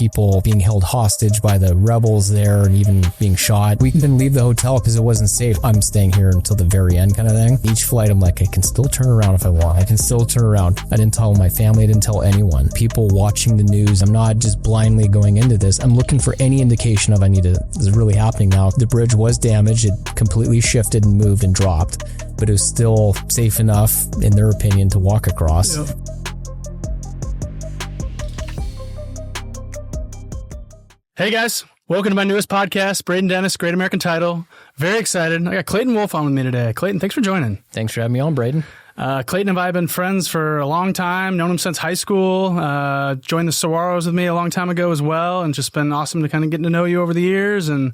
people being held hostage by the rebels there and even being shot. We couldn't leave the hotel because it wasn't safe. I'm staying here until the very end kind of thing. Each flight, I'm like, I can still turn around if I want. I can still turn around. I didn't tell my family. I didn't tell anyone. People watching the news. I'm not just blindly going into this. I'm looking for any indication of this is really happening now. The bridge was damaged. It completely shifted and moved and dropped, but it was still safe enough, in their opinion, to walk across. Yep. Hey guys, welcome to my newest podcast, Braydon Dennis, Great American Title. Very excited. I got Clayton Wolf on with me today. Clayton, thanks for joining. Thanks for having me on, Braydon. Clayton and I have been friends for a long time, known him since high school, joined the Saguaros with me a long time ago as well, and just been awesome to kind of get to know you over the years and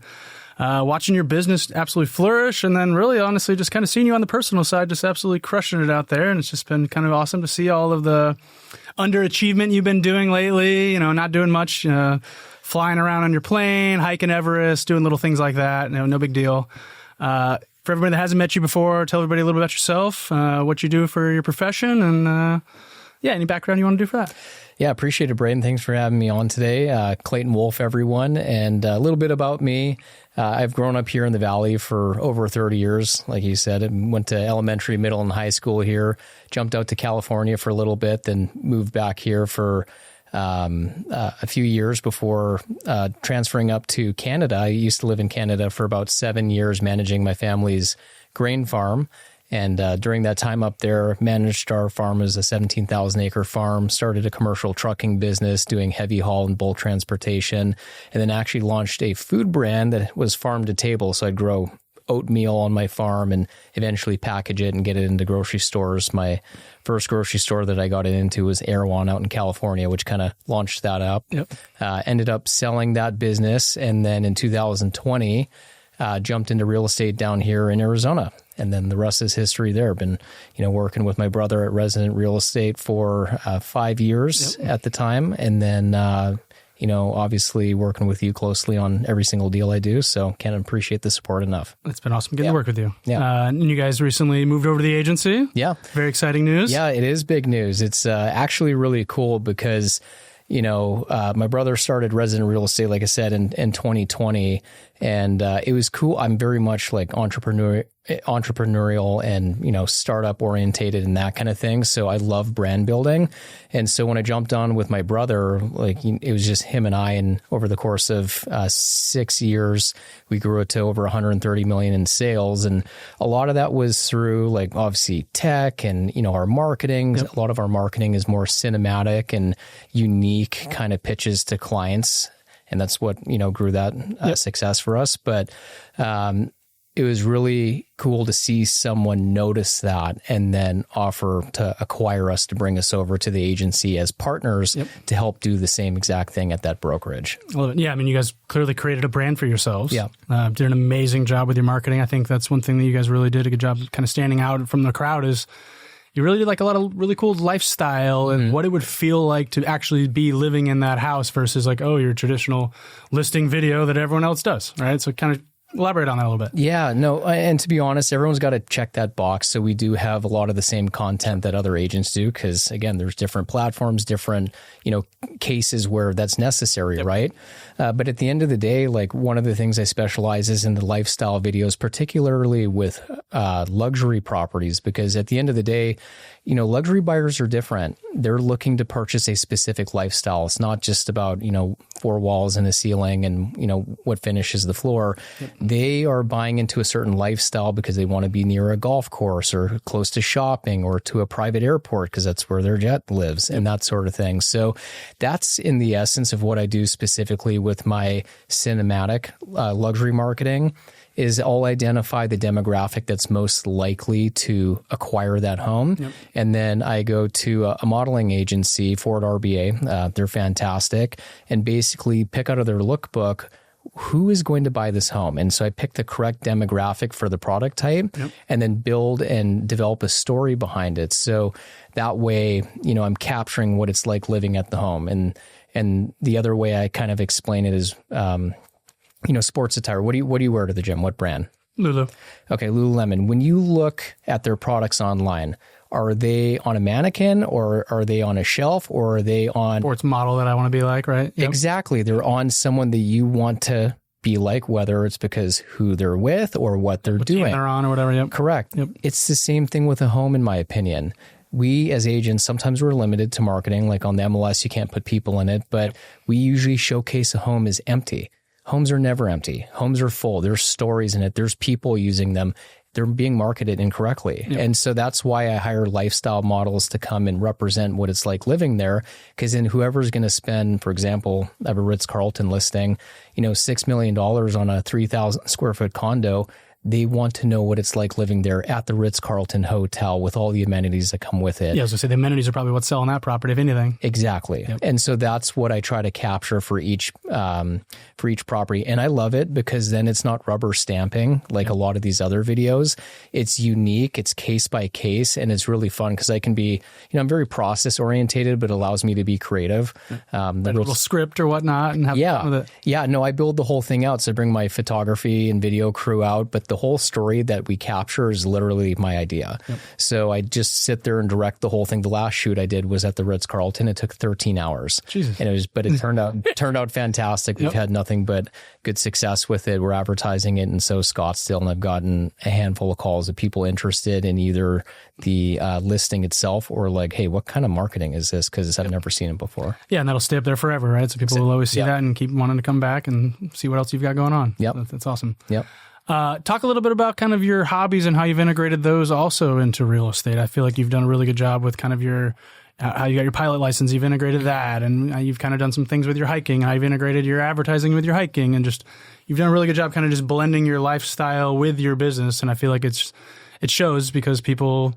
watching your business absolutely flourish, and then really honestly just kind of seeing you on the personal side, just absolutely crushing it out there. And it's just been kind of awesome to see all of the underachievement you've been doing lately, not doing much, flying around on your plane, hiking Everest, doing little things like that. No big deal. For everybody that hasn't met you before, tell everybody a little bit about yourself, what you do for your profession, and any background you want to do for that. Yeah, appreciate it, Braydon. Thanks for having me on today. Clayton Wolf, everyone. And a little bit about me. I've grown up here in the Valley for over 30 years, like you said. I went to elementary, middle, and high school here, jumped out to California for a little bit, then moved back here for a few years before transferring up to Canada. I used to live in Canada for about 7 years, managing my family's grain farm. And during that time up there, managed our farm as a 17,000 acre farm, started a commercial trucking business doing heavy haul and bulk transportation, and then actually launched a food brand that was farm to table. So I'd grow oatmeal on my farm and eventually package it and get it into grocery stores. My first grocery store that I got it into was Erewhon out in California, which kind of launched that up. Yep. Ended up selling that business. And then in 2020, jumped into real estate down here in Arizona. And then the rest is history there. Been, working with my brother at Resident Real Estate for 5 years at the time. And then, obviously working with you closely on every single deal I do. So can't appreciate the support enough. It's been awesome getting to work with you. Yeah. And you guys recently moved over to the agency. Yeah. Very exciting news. Yeah, it is big news. It's actually really cool because, my brother started Resident Real Estate, like I said, in 2020. And it was cool. I'm very much like entrepreneurial and, startup orientated and that kind of thing. So I love brand building. And so when I jumped on with my brother, it was just him and I, and over the course of 6 years, we grew it to over 130 million in sales. And a lot of that was through obviously tech and, our marketing. Yep. A lot of our marketing is more cinematic and unique kind of pitches to clients. And that's what, grew that success for us. But it was really cool to see someone notice that and then offer to acquire us to bring us over to the agency as partners to help do the same exact thing at that brokerage. I love it. Yeah, you guys clearly created a brand for yourselves. Yeah. Did an amazing job with your marketing. I think that's one thing that you guys really did a good job kind of standing out from the crowd is you really did a lot of really cool lifestyle and what it would feel like to actually be living in that house versus your traditional listing video that everyone else does, right? So kind of elaborate on that a little bit. Yeah, no, and to be honest, everyone's got to check that box. So we do have a lot of the same content that other agents do because, again, there's different platforms, different, cases where that's necessary, right? But at the end of the day, one of the things I specialize is in the lifestyle videos, particularly with luxury properties, because at the end of the day, luxury buyers are different. They're looking to purchase a specific lifestyle. It's not just about, 4 walls and a ceiling and, what finishes the floor. Yep. They are buying into a certain lifestyle because they want to be near a golf course or close to shopping or to a private airport because that's where their jet lives and that sort of thing. So that's in the essence of what I do specifically with my cinematic luxury marketing. Is I'll identify the demographic that's most likely to acquire that home. Yep. And then I go to a modeling agency, Ford RBA. They're fantastic. And basically pick out of their lookbook who is going to buy this home. And so I pick the correct demographic for the product type and then build and develop a story behind it. So that way, I'm capturing what it's like living at the home. And the other way I kind of explain it is, sports attire. What do you wear to the gym? What brand? Lulu. Okay, Lululemon. When you look at their products online, Are they on a mannequin, or are they on a shelf, or are they on sports model that I want to be like, right? Yep. Exactly. They're on someone that you want to be like, whether it's because who they're with or what they're doing. They're on or whatever. Yep. Correct. Yep. It's the same thing with a home, in my opinion. We as agents, sometimes we're limited to marketing, like on the MLS, you can't put people in it, but we usually showcase a home as empty. Homes are never empty. Homes are full. There's stories in it. There's people using them. They're being marketed incorrectly. Yep. And so that's why I hire lifestyle models to come and represent what it's like living there. Because then whoever's going to spend, for example, I have a Ritz-Carlton listing, $6 million on a 3,000 square foot condo. They want to know what it's like living there at the Ritz-Carlton hotel with all the amenities that come with it. Yeah, I was going to say the amenities are probably what's selling that property, if anything. Exactly. Yep. And so that's what I try to capture for each property. And I love it because then it's not rubber stamping like a lot of these other videos. It's unique, it's case by case, and it's really fun because I can be, I'm very process orientated, but it allows me to be creative. A little script or whatnot and have fun with it. Yeah, no, I build the whole thing out. So I bring my photography and video crew out, but the whole story that we capture is literally my idea. Yep. So I just sit there and direct the whole thing. The last shoot I did was at the Ritz-Carlton. It took 13 hours. Jesus. And it turned out fantastic. We've had nothing but good success with it. We're advertising it in Scottsdale, and I've gotten a handful of calls of people interested in either the listing itself or like, hey, what kind of marketing is this? Because I've never seen it before. Yeah, and that'll stay up there forever, right? So people will always see that and keep wanting to come back and see what else you've got going on. Yep. So that's awesome. Yep. Talk a little bit about kind of your hobbies and how you've integrated those also into real estate. I feel like you've done a really good job with kind of how you got your pilot license. You've integrated that, and you've kind of done some things with your hiking. How you've integrated your advertising with your hiking, and just you've done a really good job kind of just blending your lifestyle with your business. And I feel like it shows because people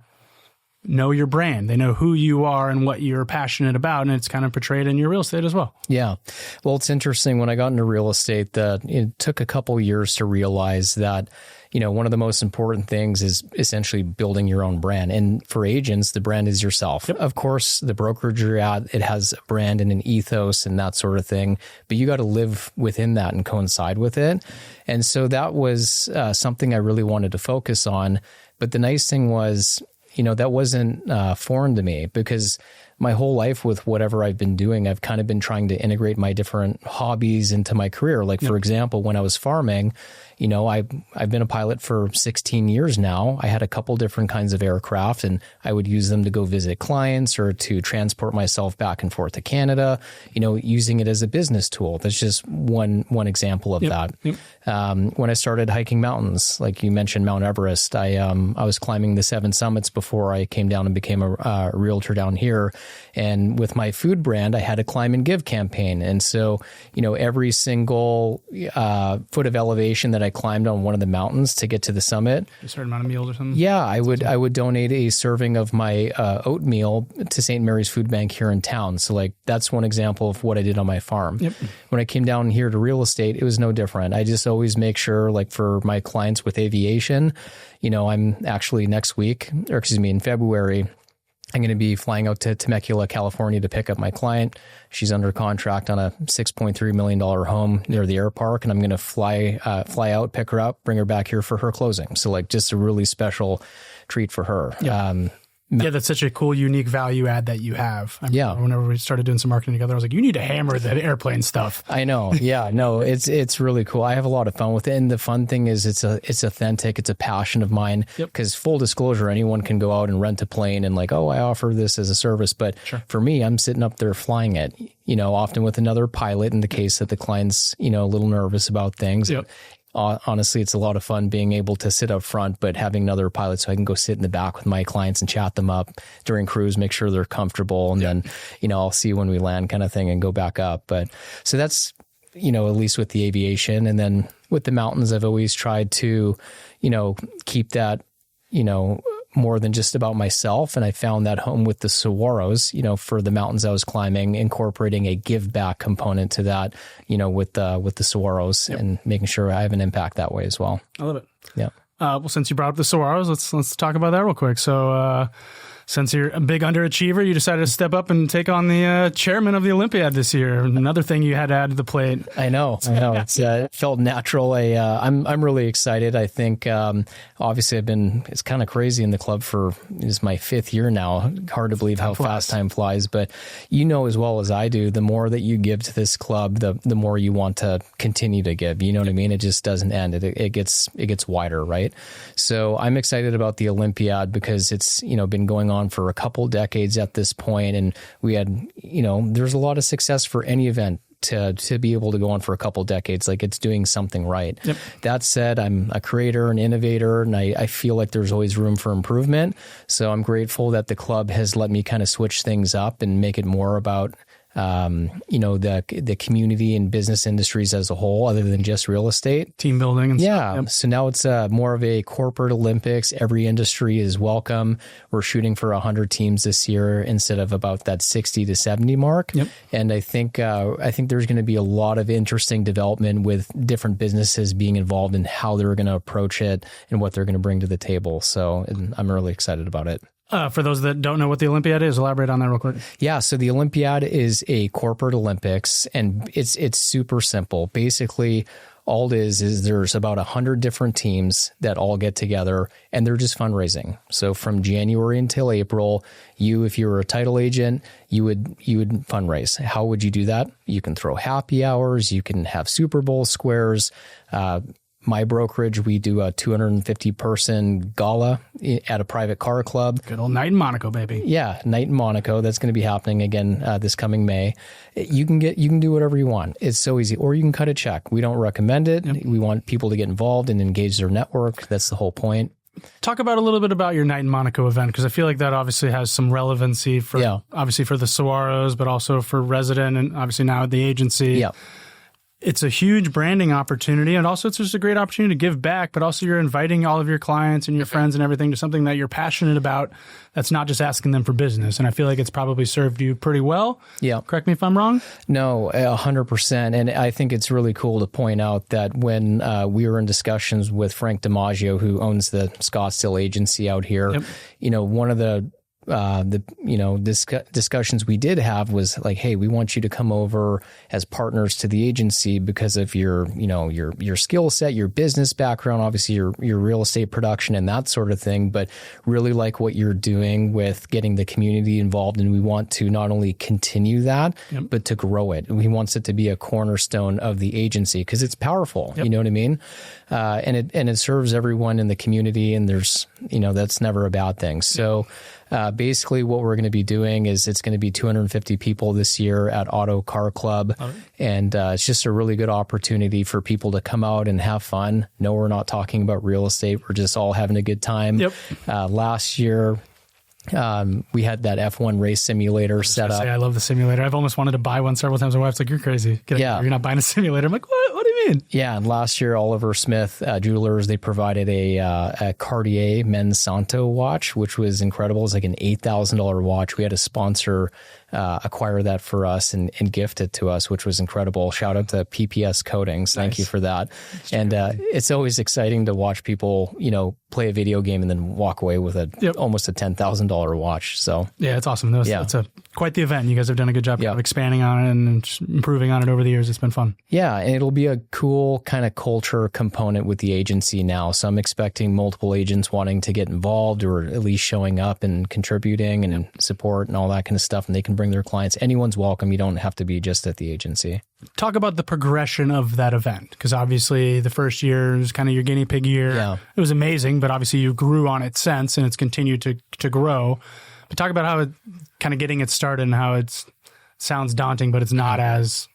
know your brand. They know who you are and what you're passionate about, and it's kind of portrayed in your real estate as well. Yeah. Well, it's interesting. When I got into real estate, that it took a couple years to realize that, one of the most important things is essentially building your own brand. And for agents, the brand is yourself. Yep. Of course, the brokerage you're at, it has a brand and an ethos and that sort of thing, but you got to live within that and coincide with it. And so that was something I really wanted to focus on. But the nice thing was, that wasn't foreign to me because my whole life with whatever I've been doing, I've kind of been trying to integrate my different hobbies into my career. Like, for example, when I was farming, I've been a pilot for 16 years now. I had a couple different kinds of aircraft, and I would use them to go visit clients or to transport myself back and forth to Canada, using it as a business tool. That's just one example of that. Yep. When I started hiking mountains, like you mentioned, Mount Everest, I was climbing the 7 summits before I came down and became a realtor down here. And with my food brand, I had a climb and give campaign. And so, every single foot of elevation that I climbed on one of the mountains to get to the summit, a certain amount of meals or something. Yeah, I would donate a serving of my oatmeal to St. Mary's Food Bank here in town. So that's one example of what I did on my farm. Yep. When I came down here to real estate, it was no different. I just always make sure, for my clients with aviation, I'm actually in February, I'm going to be flying out to Temecula, California to pick up my client. She's under contract on a $6.3 million home near the air park, and I'm going to fly out, pick her up, bring her back here for her closing. So just a really special treat for her. Yeah. That's such a cool, unique value add that you have. Whenever we started doing some marketing together, I was like, you need to hammer that airplane stuff. I know. Yeah, no, it's really cool. I have a lot of fun with it. And the fun thing is it's authentic. It's a passion of mine. Because full disclosure, anyone can go out and rent a plane and I offer this as a service. But for me, I'm sitting up there flying it, often with another pilot in the case that the client's, a little nervous about things. Yep. Honestly, it's a lot of fun being able to sit up front, but having another pilot so I can go sit in the back with my clients and chat them up during cruise, make sure they're comfortable. And then, I'll see when we land kind of thing and go back up. But so that's, at least with the aviation. And then with the mountains, I've always tried to, keep that, more than just about myself. And I found that home with the saguaros, for the mountains I was climbing, incorporating a give back component to that, with the saguaros and making sure I have an impact that way as well. I love it. Yeah. Well, since you brought up the saguaros, let's talk about that real quick. So Since you're a big underachiever, you decided to step up and take on the chairman of the Olympiad this year. Another thing you had to add to the plate. I know. It felt natural. I'm really excited. I think, obviously it's kind of crazy in the club this is my 5th year now. Hard to believe how fast time flies, but you know as well as I do, the more that you give to this club, the more you want to continue to give. You know what I mean? It just doesn't end. It gets wider, right? So I'm excited about the Olympiad because it's, been going on for a couple decades at this point, and we had, there's a lot of success for any event to be able to go on for a couple decades. Like, it's doing something right. Yep. That said, I'm a creator, an innovator, and I feel like there's always room for improvement. So I'm grateful that the club has let me kind of switch things up and make it more about the community and business industries as a whole, other than just real estate. Team building and stuff. Yep. So now it's more of a corporate Olympics. Every industry is welcome. We're shooting for 100 teams this year instead of about that 60 to 70 mark. Yep. And I think there's going to be a lot of interesting development with different businesses being involved in how they're going to approach it and what they're going to bring to the table. So I'm really excited about it. For those that don't know what the Olympiad is, elaborate on that real quick. Yeah, so the Olympiad is a corporate Olympics, and it's super simple. Basically, all it is there's about 100 different teams that all get together, and they're just fundraising. So from January until April, if you were a title agent, you would fundraise. How would you do that? You can throw happy hours, you can have Super Bowl squares. My brokerage, we do a 250-person gala at a private car club. Good old night in Monaco, baby. Yeah, night in Monaco. That's going to be happening again this coming May. You can do whatever you want. It's so easy. Or you can cut a check. We don't recommend it. Yep. We want people to get involved and engage their network. That's the whole point. Talk about a little bit about your Night in Monaco event, because I feel like that obviously has some relevancy obviously for the Saguaros, but also for Resident and obviously now the agency. Yeah. It's a huge branding opportunity, and also it's just a great opportunity to give back, but also you're inviting all of your clients and your friends and everything to something that you're passionate about that's not just asking them for business. And I feel like it's probably served you pretty well. Yeah. Correct me if I'm wrong? No, 100%. And I think it's really cool to point out that when we were in discussions with Frank DiMaggio, who owns the Scottsdale agency out here, one of the discussions we did have was like, hey, we want you to come over as partners to the agency because of your skill set, your business background, obviously your real estate production and that sort of thing, but really like what you're doing with getting the community involved. And we want to not only continue that, but to grow it. And he wants it to be a cornerstone of the agency because it's powerful. You know what I mean? And it serves everyone in the community, and there's, that's never a bad thing. So, basically what we're going to be doing is it's going to be 250 people this year at Auto Car Club. And it's just a really good opportunity for people to come out and have fun. No, we're not talking about real estate. We're just all having a good time. Last year, we had that F1 race simulator set up. I love the simulator. I've almost wanted to buy one several times. My wife's like, you're crazy. You're not buying a simulator. I'm like, what do you mean? Yeah. And last year, Oliver Smith Jewelers, they provided a Cartier Men's Santo watch, which was incredible. It's like an $8,000 watch. We had a sponsor acquire that for us and gift it to us, which was incredible. Shout out to PPS Coatings. Thank you for that. And it's always exciting to watch people, play a video game and then walk away with almost a $10,000 watch. So yeah, it's awesome. It's quite the event. You guys have done a good job of expanding on it and just improving on it over the years. It's been fun. Yeah, and it'll be a cool kind of culture component with the agency now. So I'm expecting multiple agents wanting to get involved or at least showing up and contributing and support and all that kind of stuff. And they can bring their clients. Anyone's welcome. You don't have to be just at the agency. Talk about the progression of that event, because obviously the first year was kind of your guinea pig year. Yeah. It was amazing, but obviously you grew on it since, and it's continued to grow. But talk about how it kind of getting it started and how it sounds daunting, but it's not as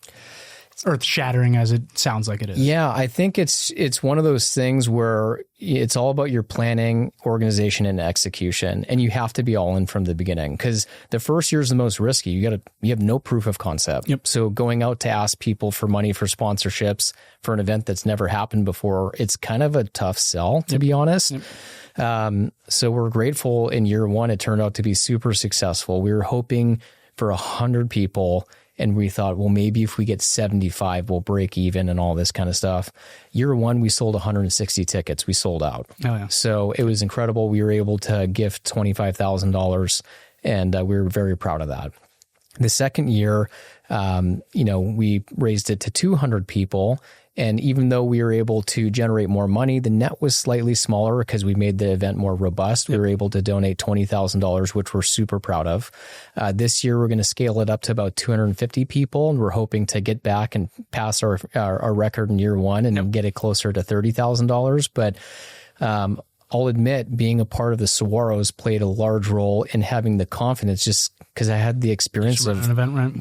earth-shattering as it sounds like it is. Yeah, I think it's one of those things where it's all about your planning, organization, and execution, and you have to be all in from the beginning because the first year is the most risky. You have no proof of concept. So going out to ask people for money for sponsorships for an event that's never happened before, it's kind of a tough sell, to be honest. So we're grateful in year one. It turned out to be super successful. We were hoping for 100 people. And we thought, well, maybe if we get 75, we'll break even and all this kind of stuff. Year one, we sold 160 tickets. We sold out. Oh, yeah. So it was incredible. We were able to gift $25,000, and we were very proud of that. The second year, we raised it to 200 people. And even though we were able to generate more money, the net was slightly smaller because we made the event more robust. We were able to donate $20,000, which we're super proud of. This year, we're going to scale it up to about 250 people, and we're hoping to get back and pass our record in year one and get it closer to $30,000. But I'll admit, being a part of the Saguaros played a large role in having the confidence, just because I had the experience of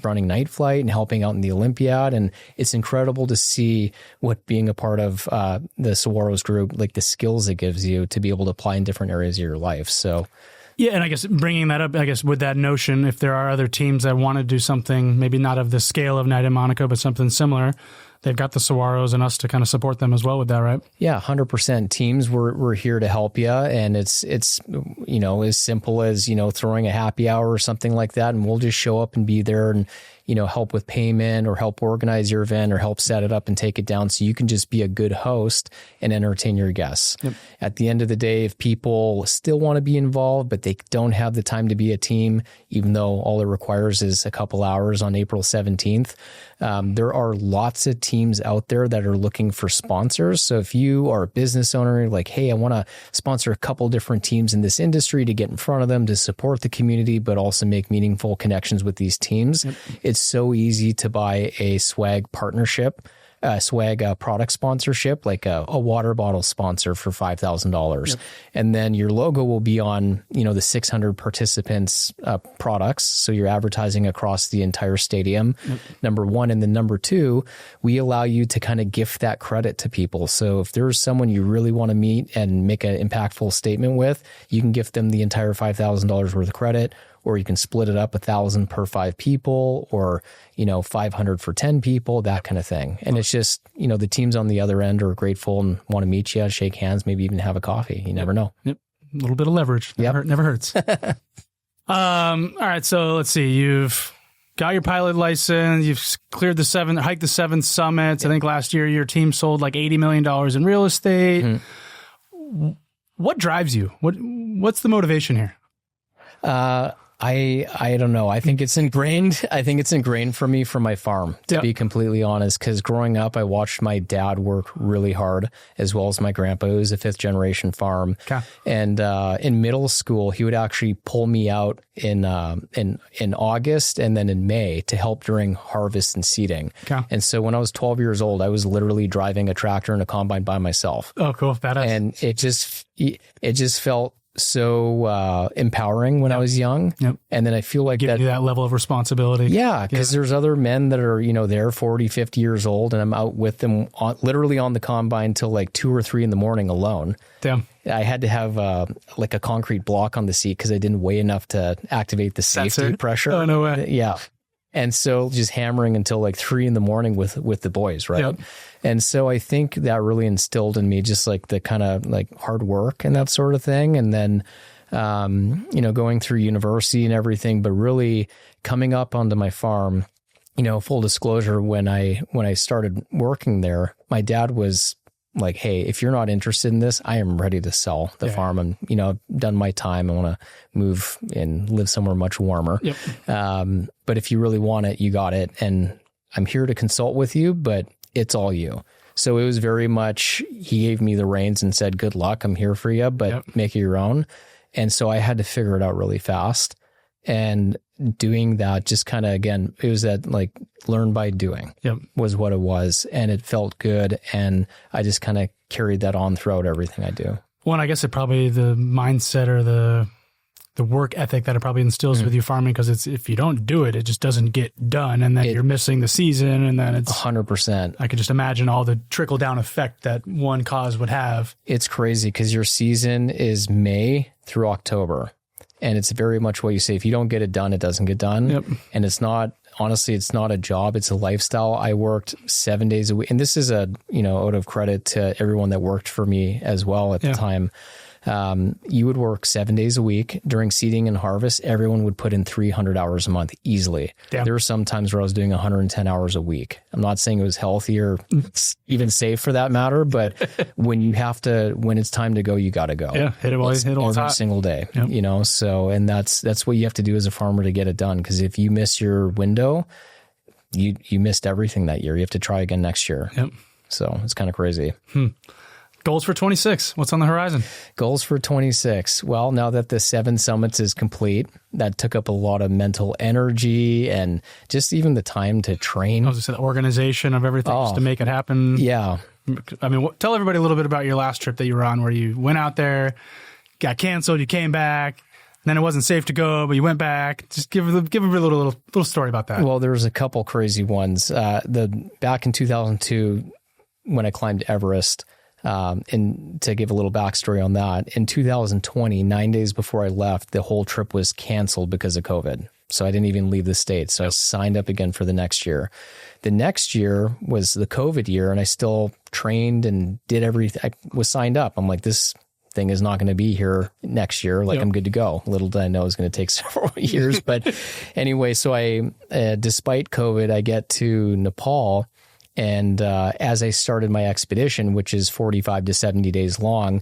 running Night Flight and helping out in the Olympiad. And it's incredible to see what being a part of the Saguaros group, like the skills it gives you to be able to apply in different areas of your life. So, yeah, and I guess bringing that up, with that notion, if there are other teams that want to do something, maybe not of the scale of Night in Monaco, but something similar, they've got the Saguaros and us to kind of support them as well with that, right? Yeah, 100%. Teams, we're here to help you, and it's as simple as throwing a happy hour or something like that, and we'll just show up and be there and help with payment or help organize your event or help set it up and take it down, so you can just be a good host and entertain your guests. Yep. At the end of the day, if people still want to be involved but they don't have the time to be a team, even though all it requires is a couple hours on April 17th, there are lots of teams out there that are looking for sponsors. So if you are a business owner, like, hey, I want to sponsor a couple different teams in this industry to get in front of them, to support the community, but also make meaningful connections with these teams. Yep. It's so easy to buy a swag partnership, swag product sponsorship, like a water bottle sponsor for $5,000. Yep. And then your logo will be on, the 600 participants products. So you're advertising across the entire stadium, number one. And then number two, we allow you to kind of gift that credit to people. So if there's someone you really want to meet and make an impactful statement with, you can gift them the entire $5,000 worth of credit, or you can split it up $1,000 per 5 people, or, 500 for 10 people, that kind of thing. And it's just, the teams on the other end are grateful and want to meet you, shake hands, maybe even have a coffee. You never know. Yep. A little bit of leverage. Never hurts. All right. So let's see. You've got your pilot license. You've cleared hiked the 7 summits. Yep. I think last year your team sold like $80 million in real estate. Mm-hmm. What drives you? What's the motivation here? I don't know. I think it's ingrained. For me from my farm, to be completely honest, because growing up, I watched my dad work really hard, as well as my grandpa, who was a 5th generation farm. Okay. And in middle school, he would actually pull me out in August and then in May to help during harvest and seeding. Okay. And so when I was 12 years old, I was literally driving a tractor and a combine by myself. Oh, cool. Badass. And it just felt so empowering when I was young. Yep. And then I feel like Give you that level of responsibility. Yeah, because there's other men that are, they're 40, 50 years old, and I'm out with them literally on the combine till like 2 or 3 in the morning alone. Damn. I had to have like a concrete block on the seat because I didn't weigh enough to activate the safety pressure. Oh, no way. Yeah. And so just hammering until like 3 in the morning with the boys, right? Yep. And so I think that really instilled in me just like the kind of like hard work and that sort of thing. And then, going through university and everything, but really coming up onto my farm, full disclosure, when I started working there, my dad was like, hey, if you're not interested in this, I am ready to sell the farm. And, I've done my time. I want to move and live somewhere much warmer. Yep. But if you really want it, you got it. And I'm here to consult with you, but it's all you. So it was very much, he gave me the reins and said, good luck. I'm here for you, but make it your own. And so I had to figure it out really fast. And doing that just kind of, again, it was that like learn by doing was what it was. And it felt good. And I just kind of carried that on throughout everything I do. Well, and I guess it probably the mindset or the work ethic that it probably instills with you farming, because it's, if you don't do it, it just doesn't get done. And then you're missing the season, and then it's 100%. I could just imagine all the trickle down effect that one cause would have. It's crazy because your season is May through October. And it's very much what you say. If you don't get it done, it doesn't get done. Yep. And it's not, honestly, it's not a job. It's a lifestyle. I worked 7 days a week. And this is out of credit to everyone that worked for me as well at the time. You would work 7 days a week during seeding and harvest. Everyone would put in 300 hours a month easily. Damn. There were some times where I was doing 110 hours a week. I'm not saying it was healthy or even safe for that matter, but when it's time to go, you got to go. Yeah, hit it while it's every single day. Yep. So, and that's what you have to do as a farmer to get it done. Because if you miss your window, you missed everything that year. You have to try again next year. Yep. So it's kind of crazy. Goals for 26. What's on the horizon? Goals for 26. Well, now that the 7 summits is complete, that took up a lot of mental energy and just even the time to train. I was just the organization of everything just to make it happen. Yeah. I mean, tell everybody a little bit about your last trip that you were on, where you went out there, got canceled, you came back. Then it wasn't safe to go, but you went back. Just give a little story about that. Well, there was a couple crazy ones. Back in 2002, when I climbed Everest, and to give a little backstory on that, in 2020, 9 days before I left, the whole trip was canceled because of COVID. So I didn't even leave the state. So I signed up again for the next year. The next year was the COVID year, and I still trained and did everything. I was signed up. I'm like, this thing is not going to be here next year. Like, I'm good to go. Little did I know it was going to take several years. But anyway, so despite COVID, I get to Nepal. And as I started my expedition, which is 45 to 70 days long,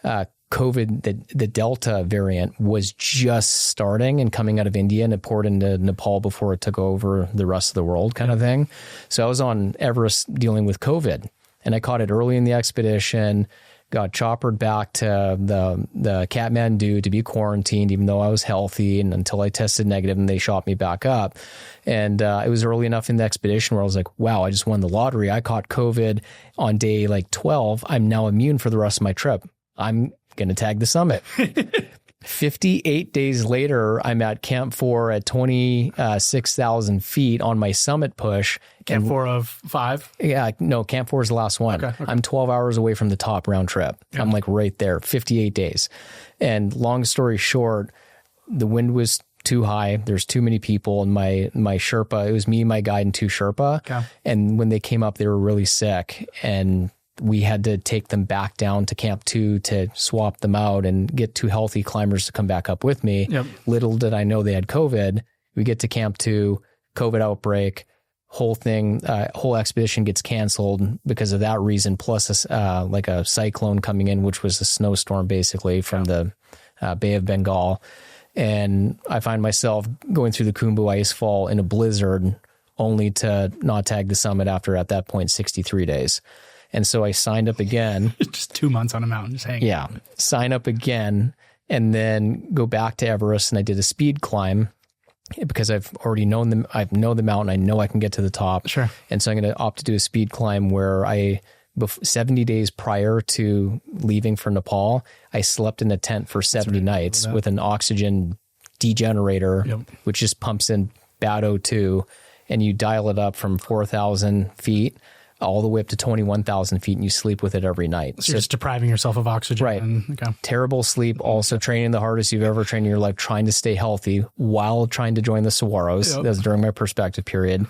COVID, the Delta variant was just starting and coming out of India, and it poured into Nepal before it took over the rest of the world kind of thing. So I was on Everest dealing with COVID, and I caught it early in the expedition, got choppered back to the Kathmandu to be quarantined, even though I was healthy, and until I tested negative and they shot me back up. And it was early enough in the expedition where I was like, wow, I just won the lottery. I caught COVID on day 12. I'm now immune for the rest of my trip. I'm going to tag the summit. 58 days later, I'm at Camp 4 at 26,000 feet on my summit push. Camp 4 of 5? Yeah, no, Camp 4 is the last one. Okay. I'm 12 hours away from the top round trip. Yeah. I'm like right there, 58 days. And long story short, the wind was too high. There's too many people. And my Sherpa, it was me, my guide, and 2 Sherpa. Okay. And when they came up, they were really sick. And we had to take them back down to Camp 2 to swap them out and get 2 healthy climbers to come back up with me. Yep. Little did I know they had COVID. We get to Camp 2, COVID outbreak, whole expedition gets canceled because of that reason, plus like a cyclone coming in, which was a snowstorm basically from the Bay of Bengal. And I find myself going through the Khumbu Icefall in a blizzard, only to not tag the summit after, at that point, 63 days. And so I signed up again. Just 2 months on a mountain, just hanging. Yeah. Sign up again and then go back to Everest, and I did a speed climb because I've already known them. I know the mountain. I know I can get to the top. Sure. And so I'm going to opt to do a speed climb where 70 days prior to leaving for Nepal, I slept in a tent for 70 nights with an oxygen degenerator, which just pumps in bad O2, and you dial it up from 4,000 feet all the way up to 21,000 feet, and you sleep with it every night. So you're just depriving yourself of oxygen. Right. Terrible sleep. Also training the hardest you've ever trained in your life, trying to stay healthy while trying to join the Saguaros. That was during my perspective period.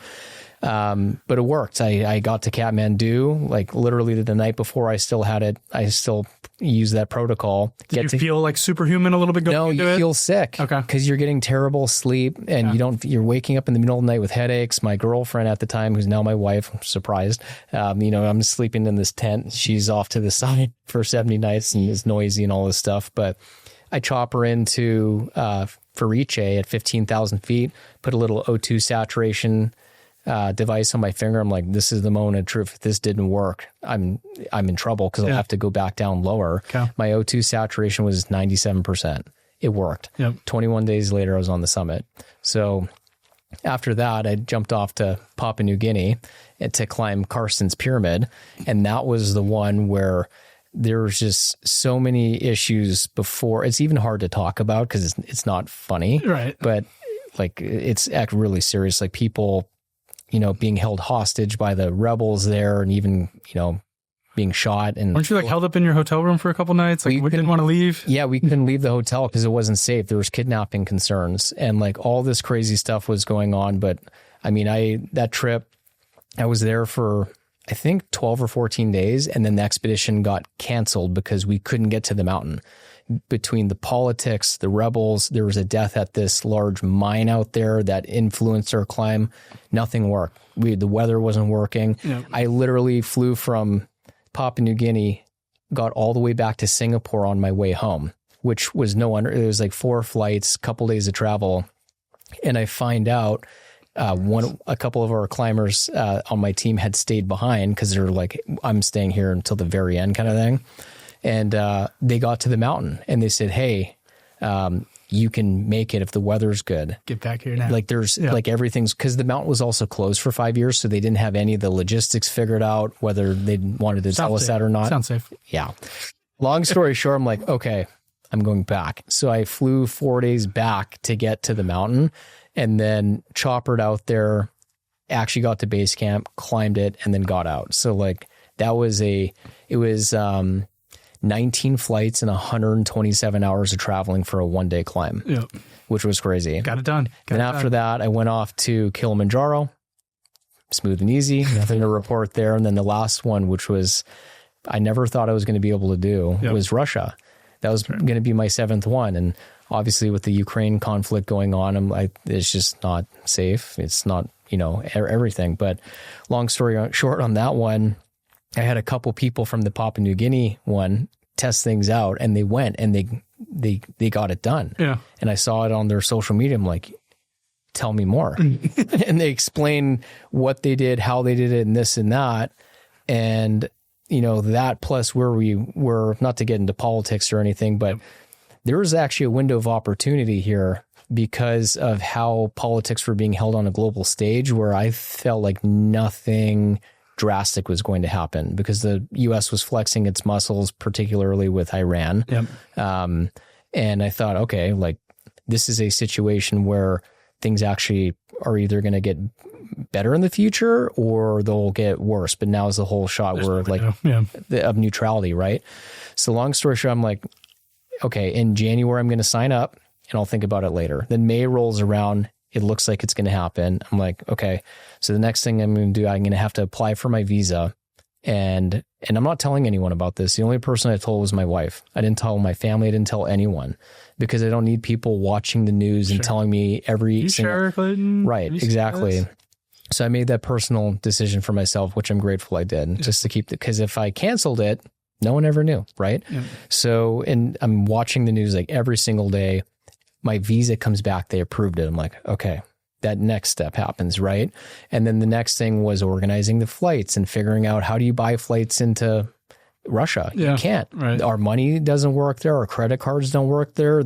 But it worked. I got to Kathmandu, like literally the night before. I still had it. I still used that protocol. Did you feel like superhuman a little bit going into it? No, you feel sick. Okay. Because you're getting terrible sleep, and you're waking up in the middle of the night with headaches. My girlfriend at the time, who's now my wife, I'm surprised, I'm sleeping in this tent. She's off to the side for 70 nights and it's noisy and all this stuff. But I chop her into Fariche at 15,000 feet, put a little O2 saturation device on my finger. I'm like, this is the moment of truth. If this didn't work, I'm in trouble because I'll have to go back down lower. Okay. My O2 saturation was 97%. It worked. 21 days later, I was on the summit. So after that, I jumped off to Papua New Guinea to climb Karsten's Pyramid. And that was the one where there was just so many issues before. It's even hard to talk about because it's not funny. Right. But like, it's really serious. Like people, being held hostage by the rebels there, and even, being shot. And weren't you held up in your hotel room for a couple nights? Like we didn't want to leave? Yeah, we couldn't leave the hotel because it wasn't safe. There was kidnapping concerns and all this crazy stuff was going on. But I mean, that trip, I was there for, I think 12 or 14 days. And then the expedition got canceled because we couldn't get to the mountain. between the politics, the rebels, there was a death at this large mine out there that influenced our climb. Nothing worked. The weather wasn't working. Yep. I literally flew from Papua New Guinea, got all the way back to Singapore on my way home, which was it was like 4 flights, couple days of travel. And I find out a couple of our climbers on my team had stayed behind because they're like, I'm staying here until the very end kind of thing. And they got to the mountain and they said, hey, you can make it if the weather's good. Get back here now. Like there's like everything's, because the mountain was also closed for 5 years. So they didn't have any of the logistics figured out, whether they wanted to tell us that or not. Sounds safe. Yeah. Long story short, I'm like, okay, I'm going back. So I flew 4 days back to get to the mountain and then choppered out there, actually got to base camp, climbed it, and then got out. So like that was it was 19 flights and 127 hours of traveling for a 1-day climb, which was crazy. Got it done. And after that, I went off to Kilimanjaro, smooth and easy, nothing to report there. And then the last one, which was, I never thought I was going to be able to do, was Russia. That was going to be my 7th one. And obviously with the Ukraine conflict going on, it's just not safe. It's not, everything. But long story short on that one, I had a couple people from the Papua New Guinea one test things out, and they went and they got it done. Yeah. And I saw it on their social media. I'm like, tell me more. And they explain what they did, how they did it, and this and that. And, that plus where we were, not to get into politics or anything, but there was actually a window of opportunity here because of how politics were being held on a global stage, where I felt like nothing drastic was going to happen because the U.S. was flexing its muscles, particularly with Iran. Yep. And I thought, okay, like this is a situation where things actually are either going to get better in the future or they'll get worse. But now is the whole shot where of neutrality, right? So long story short, I'm like, okay, in January, I'm going to sign up and I'll think about it later. Then May rolls around. It looks like it's going to happen. I'm like, okay, so the next thing I'm going to do, I'm going to have to apply for my visa. And I'm not telling anyone about this. The only person I told was my wife. I didn't tell my family. I didn't tell anyone because I don't need people watching the news and telling me every single... Clayton? Right, exactly. So I made that personal decision for myself, which I'm grateful I did, just to keep it. Because if I canceled it, no one ever knew, right? Yeah. So, and I'm watching the news like every single day. My visa comes back. They approved it. I'm like, okay, that next step happens, right? And then the next thing was organizing the flights and figuring out how do you buy flights into Russia? Yeah, you can't. Right. Our money doesn't work there. Our credit cards don't work there.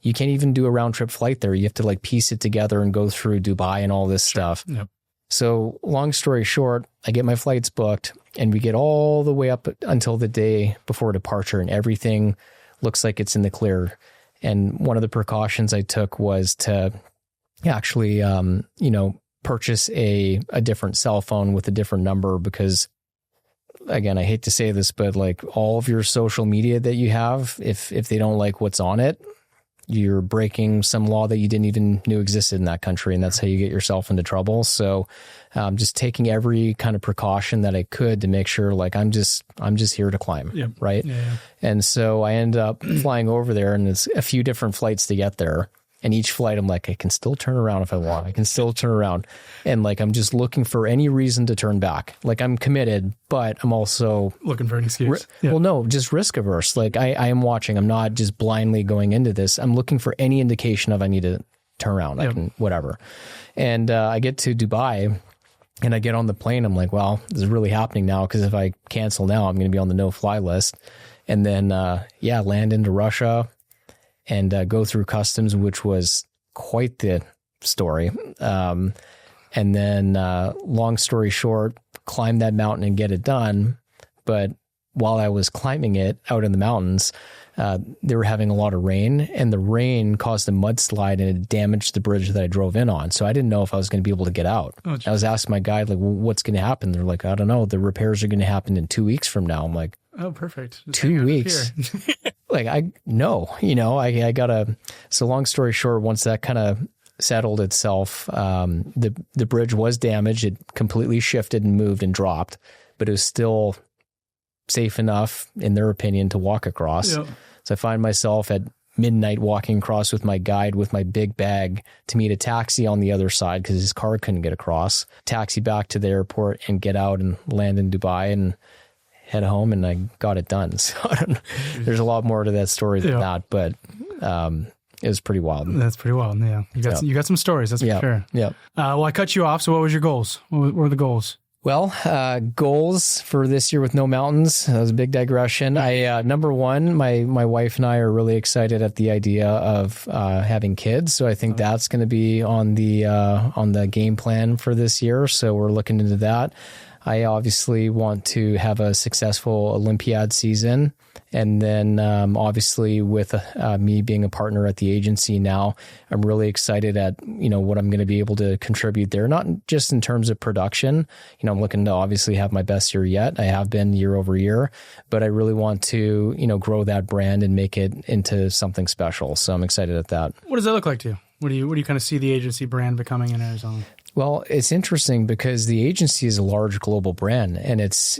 You can't even do a round trip flight there. You have to like piece it together and go through Dubai and all this stuff. Yep. So long story short, I get my flights booked and we get all the way up until the day before departure and everything looks like it's in the clear. And one of the precautions I took was to actually, purchase a different cell phone with a different number because, again, I hate to say this, but like all of your social media that you have, if they don't like what's on it, you're breaking some law that you didn't even know existed in that country. And that's how you get yourself into trouble. So just taking every kind of precaution that I could to make sure like I'm just here to climb. Right. Yeah. And so I end up flying over there and it's a few different flights to get there. And each flight, I'm like, I can still turn around if I want. I can still turn around. And like, I'm just looking for any reason to turn back. Like I'm committed, but I'm also looking for an excuse. Well, no, just risk averse. Like I am watching. I'm not just blindly going into this. I'm looking for any indication of I need to turn around. I can, whatever. And I get to Dubai and I get on the plane. I'm like, well, this is really happening now because if I cancel now, I'm going to be on the no-fly list. And then, land into Russia. And go through customs, which was quite the story. And then, long story short, climb that mountain and get it done. But while I was climbing it out in the mountains, they were having a lot of rain, and the rain caused a mudslide and it damaged the bridge that I drove in on. So I didn't know if I was going to be able to get out. I was asking my guide, like, well, what's going to happen? They're like, I don't know. The repairs are going to happen in 2 weeks from now. I'm like, oh, perfect. Just 2 weeks. Like, I gotta, so long story short, once that kind of settled itself, the bridge was damaged. It completely shifted and moved and dropped, but it was still safe enough in their opinion to walk across. Yep. So I find myself at midnight walking across with my guide with my big bag to meet a taxi on the other side because his car couldn't get across, taxi back to the airport and get out and land in Dubai and head home, and I got it done. So there's a lot more to that story than that, but it was pretty wild. That's pretty wild. Yeah. You got some stories. That's for sure. Yeah. Well, I cut you off. So what was your goals? What were the goals? Well, goals for this year with no mountains. That was a big digression. Number one, my wife and I are really excited at the idea of having kids. So I think that's going to be on the game plan for this year. So we're looking into that. I obviously want to have a successful Olympiad season. And then obviously with me being a partner at the agency now, I'm really excited at, what I'm going to be able to contribute there, not just in terms of production. I'm looking to obviously have my best year yet. I have been year over year, but I really want to, grow that brand and make it into something special. So I'm excited at that. What does that look like to you? What do you kind of see the agency brand becoming in Arizona? Well, it's interesting because the agency is a large global brand, and it's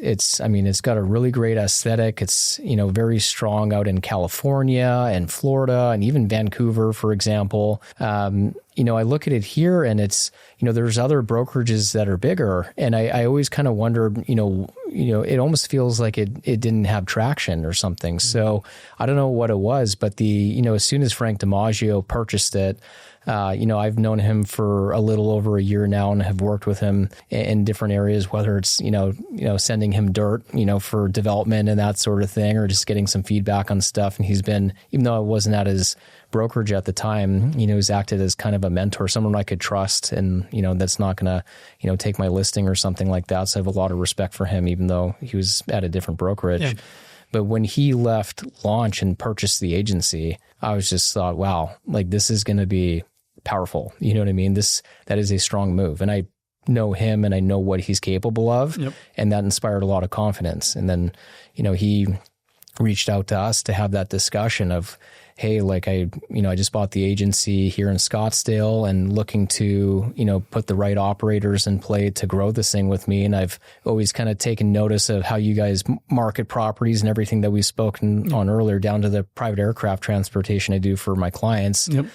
got a really great aesthetic. It's, very strong out in California and Florida and even Vancouver, for example. I look at it here and it's, there's other brokerages that are bigger. And I always kind of wondered, it almost feels like it didn't have traction or something. So I don't know what it was, but as soon as Frank DiMaggio purchased it, I've known him for a little over a year now and have worked with him in different areas, whether it's, sending him dirt, for development and that sort of thing, or just getting some feedback on stuff. And he's been, even though I wasn't at his brokerage at the time, he's acted as kind of a mentor, someone I could trust and, that's not going to, take my listing or something like that. So I have a lot of respect for him, even though he was at a different brokerage. Yeah. But when he left Launch and purchased the agency, I was just thought, wow, like this is going to be powerful. You know what I mean? That is a strong move. And I know him and I know what he's capable of. Yep. And that inspired a lot of confidence. And then, he reached out to us to have that discussion of, hey, like I just bought the agency here in Scottsdale and looking to, put the right operators in play to grow this thing with me. And I've always kind of taken notice of how you guys market properties and everything that we've spoken on earlier, down to the private aircraft transportation I do for my clients. Yep.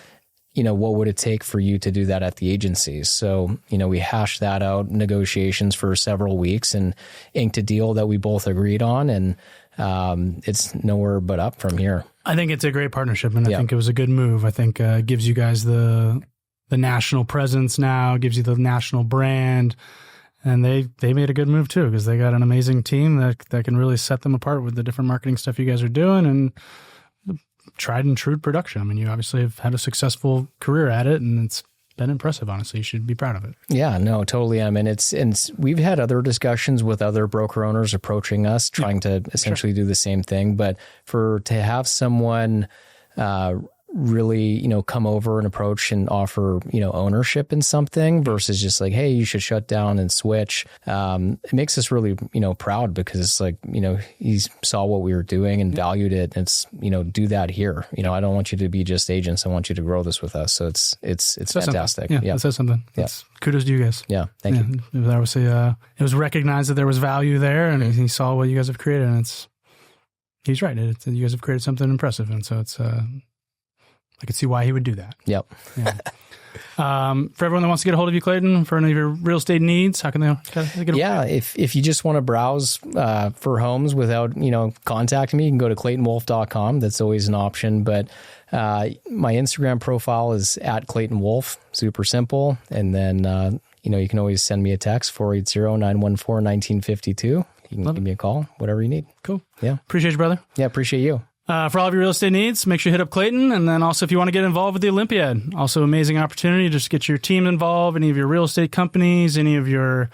What would it take for you to do that at the agency? So, we hashed that out, negotiations for several weeks and inked a deal that we both agreed on. And it's nowhere but up from here. I think it's a great partnership, and I think it was a good move. I think it gives you guys the national presence now, gives you the national brand, and they made a good move too, because they got an amazing team that can really set them apart with the different marketing stuff you guys are doing and tried and true production. I mean, you obviously have had a successful career at it, and it's been impressive, honestly. You should be proud of it. Yeah, no, totally. I mean, we've had other discussions with other broker owners approaching us, trying to essentially do the same thing. But to have someone really, come over and approach and offer, ownership in something versus just like, hey, you should shut down and switch. It makes us really, proud, because it's like, he saw what we were doing and valued it. And it's, do that here. I don't want you to be just agents. I want you to grow this with us. So it's fantastic. Yeah, it says something. Yeah. Kudos to you guys. Yeah. Thank you. It was obviously, it was recognized that there was value there, and he saw what you guys have created, and he's right. You guys have created something impressive. And so I could see why he would do that. Yep. Yeah. For everyone that wants to get a hold of you, Clayton, for any of your real estate needs, how can they get a Yeah, if you just want to browse for homes without, contacting me, you can go to ClaytonWolf.com. That's always an option. But my Instagram profile is at Clayton Wolf. Super simple. And then, you can always send me a text, 480-914-1952. You can give me a call, whatever you need. Cool. Yeah. Appreciate you, brother. Yeah, appreciate you. For all of your real estate needs, make sure you hit up Clayton. And then also, if you want to get involved with the Olympiad, also amazing opportunity. Just get your team involved, any of your real estate companies, any of your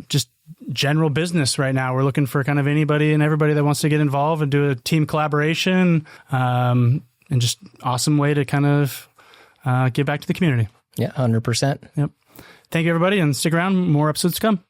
just general business right now. We're looking for kind of anybody and everybody that wants to get involved and do a team collaboration, and just awesome way to kind of give back to the community. Yeah, 100%. Yep. Thank you, everybody, and stick around. More episodes to come.